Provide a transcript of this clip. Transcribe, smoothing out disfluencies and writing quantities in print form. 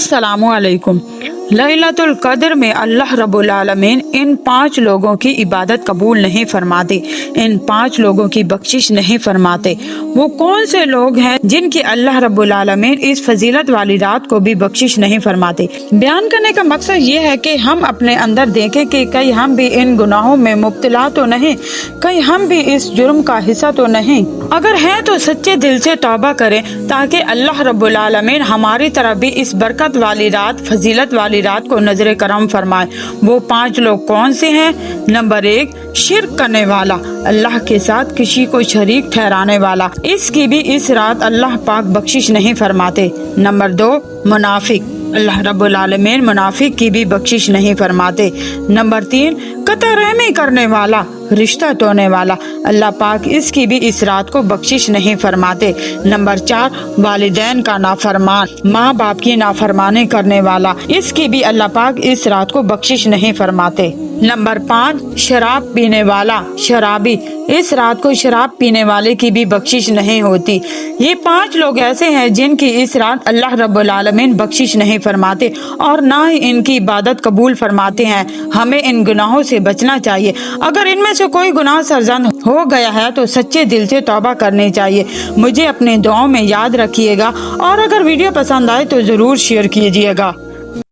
अस्सलामु अलैकुम। लैलतुल कद्र में अल्लाह रब्बुल आलमीन इन 5 लोगों की इबादत कबूल नहीं फरमाते, इन 5 लोगों की बख्शिश नहीं फरमाते। वो कौन से लोग हैं जिनकी अल्लाह रब्बुल आलमीन इस फजीलत वाली रात को भी बख्शिश नहीं फरमाते? बयान करने का मकसद ये है कि हम अपने अंदर देखें कि कहीं हम भी इन गुनाहों में मुब्तला तो नहीं, कहीं हम भी इस जुर्म का हिस्सा तो नहीं। अगर हैं तो सच्चे दिल से तौबा करें ताकि अल्लाह रब्बुल आलमीन हमारी तरफ भी इस बरकत वाली रात, फजीलत वाली रात को नजर करम फरमाए। वो 5 लोग कौन से हैं? नंबर 1, शिर्क करने वाला, अल्लाह के साथ किसी को शरीक ठहराने वाला, इसकी भी इस रात अल्लाह पाक बख्शिश नहीं फरमाते। नंबर 2, मुनाफिक, अल्लाह रब्बुल आलमीन मुनाफिक की भी बख्शिश नहीं फरमाते। नंबर 3, कतई रहमी करने वाला, रिश्ता तोड़ने वाला, अल्लाह पाक इसकी भी इस रात को बख्शिश नहीं फरमाते। नंबर 4, वालिदैन का नाफरमान, माँ बाप की नाफरमानी करने वाला, इसकी भी अल्लाह पाक इस रात को बख्शिश नहीं फरमाते। नंबर 5, शराब पीने वाला, शराबी, इस रात को शराब पीने वाले की भी बख्शिश नहीं होती। ये 5 लोग ऐसे हैं जिनकी इस रात अल्लाह रब्बुल आलमीन बख्शिश नहीं फरमाते और ना ही इनकी इबादत कबूल फरमाते हैं। हमें इन गुनाहों से बचना चाहिए। अगर इनमें से कोई गुनाह सरजद हो गया है तो सच्चे दिल से तौबा करनी चाहिए। मुझे अपनी दुआओं में याद रखिएगा और अगर वीडियो पसंद आए तो जरूर शेयर कीजिएगा।